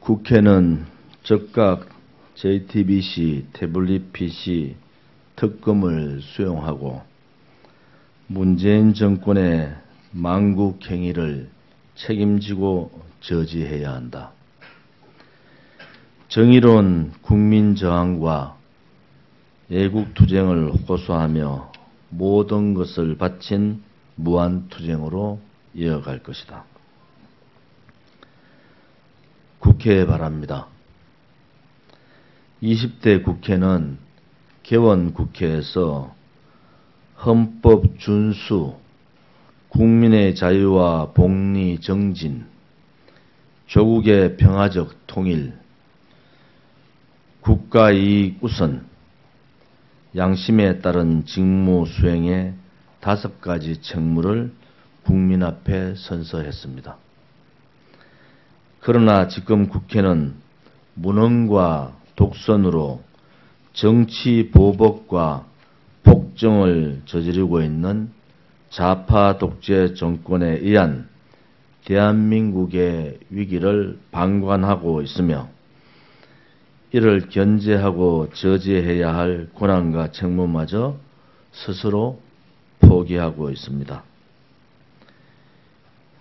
국회는 즉각 JTBC 태블릿 PC 특검을 수용하고 문재인 정권의 망국 행위를 책임지고 저지해야 한다. 정의로운 국민저항과 애국투쟁을 호소하며 모든 것을 바친 무한투쟁으로 이어갈 것이다. 국회에 바랍니다. 20대 국회는 개원국회에서 헌법 준수, 국민의 자유와 복리 정진, 조국의 평화적 통일, 국가이익 우선, 양심에 따른 직무 수행의 5가지 책무를 국민 앞에 선서했습니다. 그러나 지금 국회는 무능과 독선으로 정치 보복과 폭정을 저지르고 있는 좌파 독재 정권에 의한 대한민국의 위기를 방관하고 있으며 이를 견제하고 저지해야 할 권한과 책무마저 스스로 포기하고 있습니다.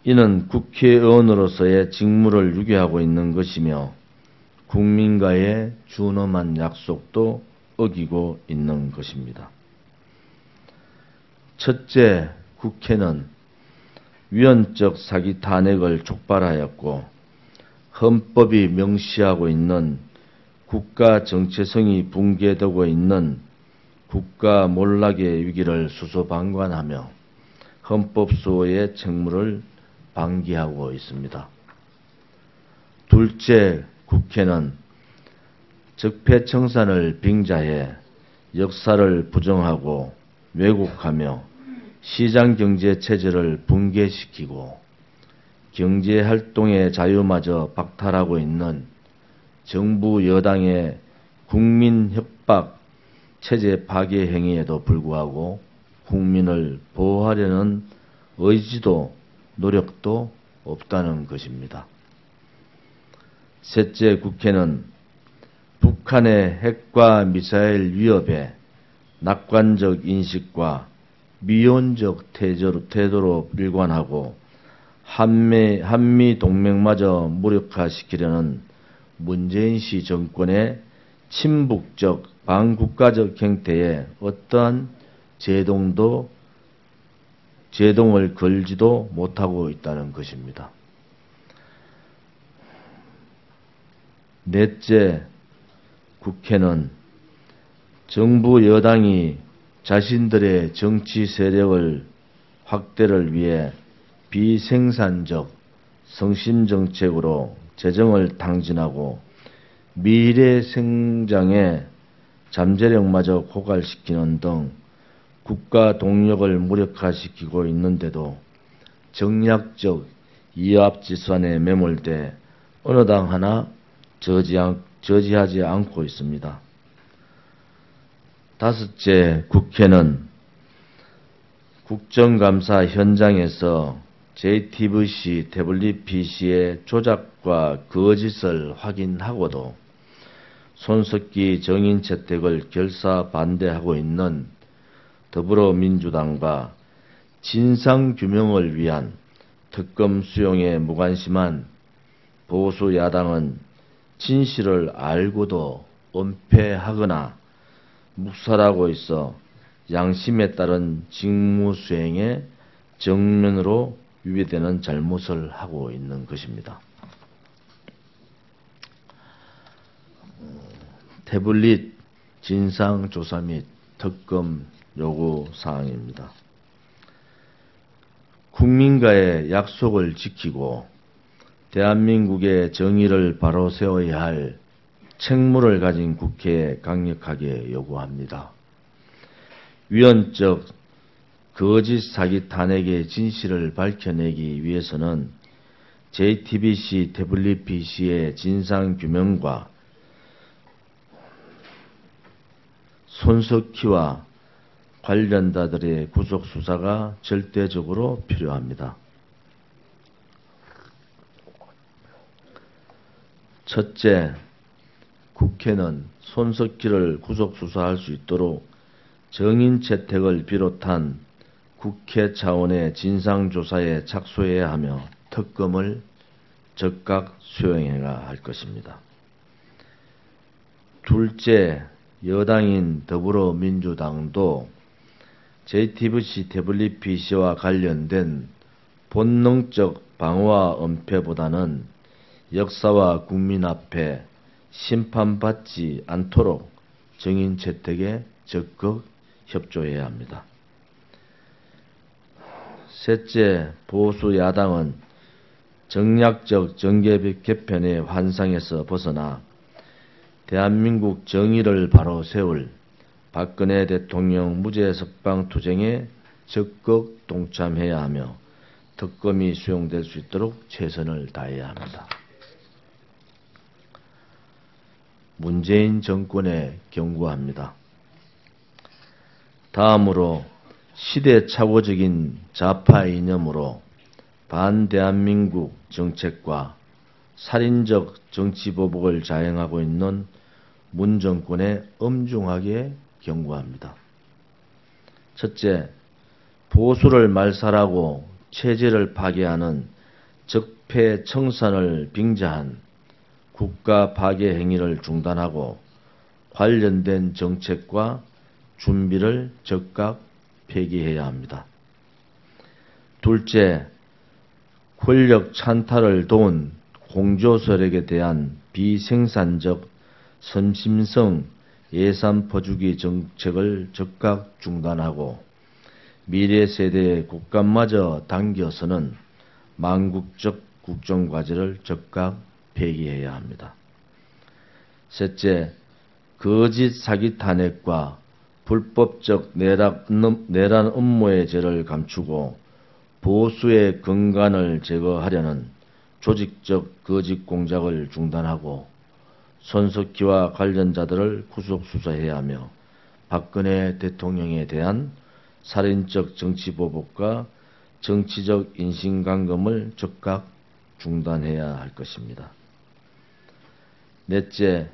이는 국회의원으로서의 직무를 유기하고 있는 것이며 국민과의 준엄한 약속도 어기고 있는 것입니다. 첫째, 국회는 위헌적 사기 탄핵을 촉발하였고 헌법이 명시하고 있는 국가 정체성이 붕괴되고 있는 국가 몰락의 위기를 수소방관하며 헌법 수호의 책무를 방기하고 있습니다. 둘째, 국회는 적폐청산을 빙자해 역사를 부정하고 왜곡하며 시장경제 체제를 붕괴시키고 경제활동의 자유마저 박탈하고 있는 정부 여당의 국민협박 체제 파괴 행위에도 불구하고 국민을 보호하려는 의지도 노력도 없다는 것입니다. 셋째, 국회는 북한의 핵과 미사일 위협에 낙관적 인식과 미온적 태도로 일관하고 한미 동맹마저 무력화시키려는 문재인 씨 정권의 친북적 반국가적 행태에 어떠한 제동을 걸지도 못하고 있다는 것입니다. 넷째, 국회는 정부 여당이 자신들의 정치 세력을 확대를 위해 비생산적 성심정책으로 재정을 탕진하고 미래 성장의 잠재력마저 고갈시키는 등 국가 동력을 무력화시키고 있는데도 정략적 이합집산에 매몰돼 어느 당 하나 저지하지 않고 있습니다. 다섯째, 국회는 국정감사 현장에서 JTBC 태블릿 PC의 조작과 거짓을 확인하고도 손석희 정인 채택을 결사 반대하고 있는 더불어민주당과 진상규명을 위한 특검 수용에 무관심한 보수 야당은 진실을 알고도 은폐하거나 묵살하고 있어 양심에 따른 직무 수행에 정면으로 위배되는 잘못을 하고 있는 것입니다. 태블릿 진상조사 및 특검 요구사항입니다. 국민과의 약속을 지키고 대한민국의 정의를 바로 세워야 할 책무를 가진 국회에 강력하게 요구합니다. 위헌적 거짓 사기 탄핵의 진실을 밝혀내기 위해서는 JTBC 태블릿 PC의 진상규명과 손석희와 관련자들의 구속수사가 절대적으로 필요합니다. 첫째, 국회는 손석희를 구속수사할 수 있도록 정인 채택을 비롯한 국회 차원의 진상조사에 착수해야 하며 특검을 즉각 수용해야 할 것입니다. 둘째, 여당인 더불어민주당도 JTBC 태블릿 PC와 관련된 본능적 방어와 은폐보다는 역사와 국민 앞에 심판받지 않도록 정인 채택에 적극 협조해야 합니다. 셋째, 보수 야당은 정략적 정계 개편의 환상에서 벗어나 대한민국 정의를 바로 세울 박근혜 대통령 무죄 석방 투쟁에 적극 동참해야 하며 특검이 수용될 수 있도록 최선을 다해야 합니다. 문재인 정권에 경고합니다. 다음으로 시대착오적인 좌파 이념으로 반대한민국 정책과 살인적 정치보복을 자행하고 있는 문 정권에 엄중하게 경고합니다. 첫째, 보수를 말살하고 체제를 파괴하는 적폐청산을 빙자한 국가 파괴 행위를 중단하고 관련된 정책과 준비를 즉각 폐기해야 합니다. 둘째, 권력 찬탈을 도운 공조 세력에 대한 비생산적 선심성 예산 퍼주기 정책을 즉각 중단하고 미래 세대의 국감마저 당겨서는 망국적 국정과제를 즉각 폐기해야 합니다. 셋째, 거짓 사기 탄핵과 불법적 내란 음모의 죄를 감추고 보수의 근간을 제거하려는 조직적 거짓 공작을 중단하고 손석희와 관련자들을 구속 수사해야 하며 박근혜 대통령에 대한 살인적 정치보복과 정치적 인신감금을 즉각 중단해야 할 것입니다. 넷째,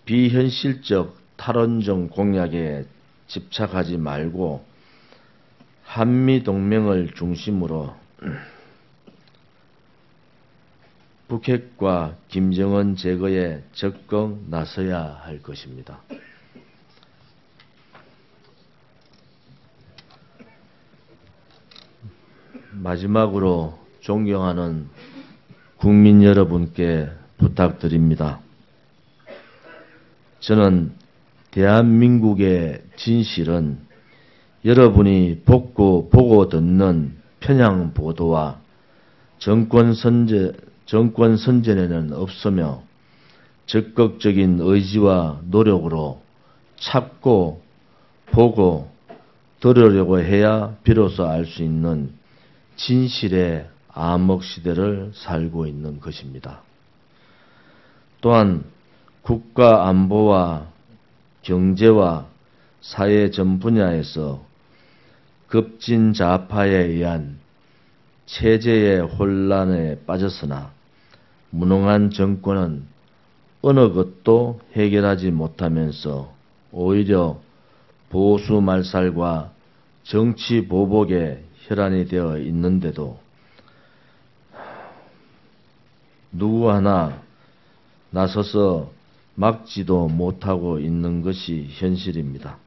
비현실적 탈원전 공약에 집착하지 말고 한미동맹을 중심으로 북핵과 김정은 제거에 적극 나서야 할 것입니다. 마지막으로 존경하는 국민 여러분께 부탁드립니다. 저는 대한민국의 진실은 여러분이 보고 듣는 편향 보도와 정권 선전에는 없으며 적극적인 의지와 노력으로 찾고 보고 들으려고 해야 비로소 알 수 있는 진실의 암흑시대를 살고 있는 것입니다. 또한 국가 안보와 경제와 사회 전 분야에서 급진 좌파에 의한 체제의 혼란에 빠졌으나 무능한 정권은 어느 것도 해결하지 못하면서 오히려 보수 말살과 정치 보복에 혈안이 되어 있는데도 누구 하나 나서서 막지도 못하고 있는 것이 현실입니다.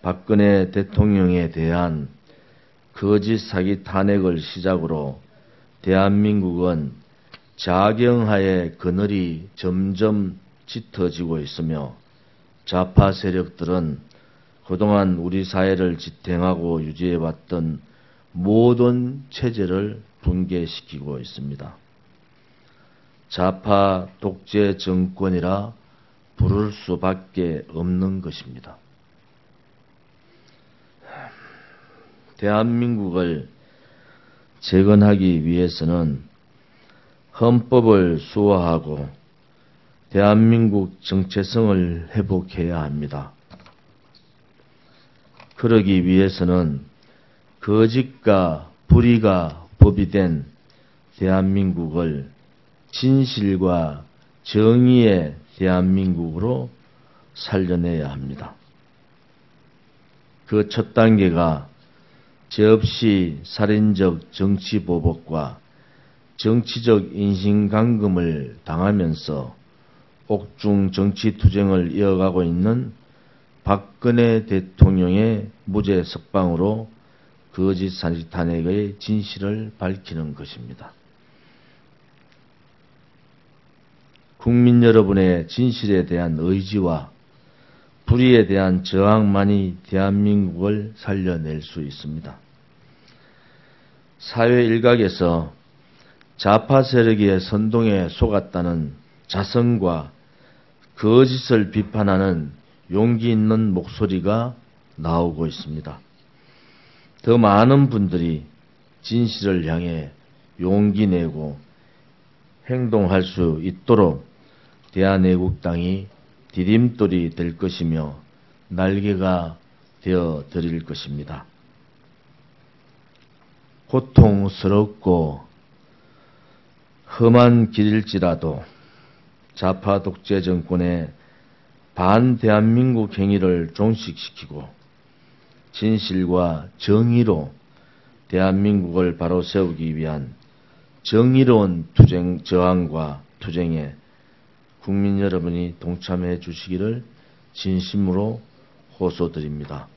박근혜 대통령에 대한 거짓 사기 탄핵을 시작으로 대한민국은 자경하의 그늘이 점점 짙어지고 있으며 좌파 세력들은 그동안 우리 사회를 지탱하고 유지해왔던 모든 체제를 붕괴시키고 있습니다. 좌파 독재 정권이라 부를 수밖에 없는 것입니다. 대한민국을 재건하기 위해서는 헌법을 수호하고 대한민국 정체성을 회복해야 합니다. 그러기 위해서는 거짓과 불의가 법이 된 대한민국을 진실과 정의의 대한민국으로 살려내야 합니다. 그 첫 단계가 죄 없이 살인적 정치보복과 정치적 인신감금을 당하면서 옥중 정치투쟁을 이어가고 있는 박근혜 대통령의 무죄 석방으로 거짓 탄핵의 진실을 밝히는 것입니다. 국민 여러분의 진실에 대한 의지와 불의에 대한 저항만이 대한민국을 살려낼 수 있습니다. 사회 일각에서 좌파 세력의 선동에 속았다는 자성과 거짓을 비판하는 용기 있는 목소리가 나오고 있습니다. 더 많은 분들이 진실을 향해 용기 내고 행동할 수 있도록 대한애국당이 디딤돌이 될 것이며 날개가 되어 드릴 것입니다. 고통스럽고 험한 길일지라도 좌파 독재 정권의 반대한민국 행위를 종식시키고 진실과 정의로 대한민국을 바로 세우기 위한 정의로운 저항과 투쟁에 국민 여러분이 동참해 주시기를 진심으로 호소드립니다.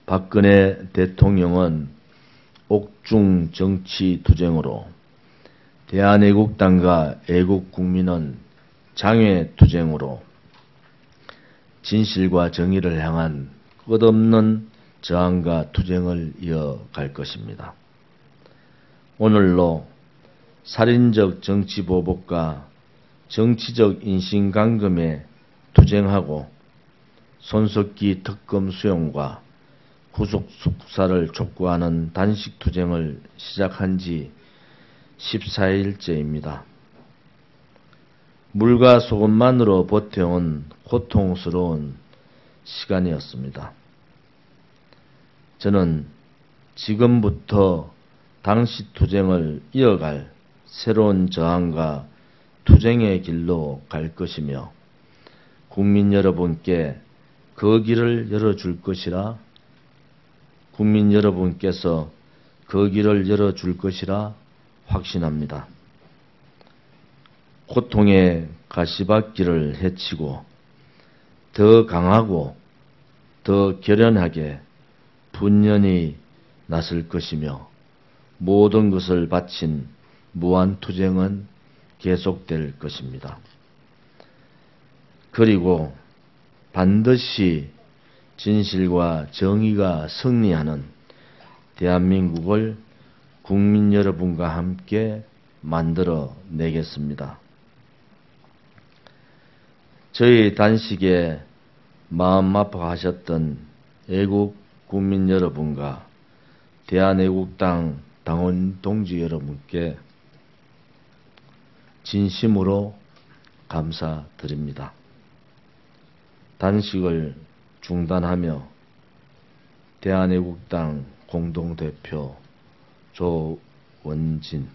박근혜 대통령은 옥중 정치 투쟁으로, 대한애국당과 애국국민은 장외 투쟁으로 진실과 정의를 향한 끝없는 저항과 투쟁을 이어갈 것입니다. 오늘로 살인적 정치보복과 정치적 인신감금에 투쟁하고 손석희 특검 수용과 구속 수사를 촉구하는 단식 투쟁을 시작한 지 14일째입니다. 물과 소금만으로 버텨온 고통스러운 시간이었습니다. 저는 지금부터 당시 투쟁을 이어갈 새로운 저항과 투쟁의 길로 갈 것이며 국민 여러분께 그 길을 열어줄 것이라, 국민 여러분께서 그 길을 열어줄 것이라 확신합니다. 고통의 가시밭길을 헤치고 더 강하고 더 결연하게 분연히 나설 것이며 모든 것을 바친 무한투쟁은 계속될 것입니다. 그리고 반드시 진실과 정의가 승리하는 대한민국을 국민 여러분과 함께 만들어 내겠습니다. 저희 단식에 마음 아파하셨던 애국 국민 여러분과 대한애국당 당원 동지 여러분께 진심으로 감사드립니다. 단식을 중단하며 대한애국당 공동대표 조원진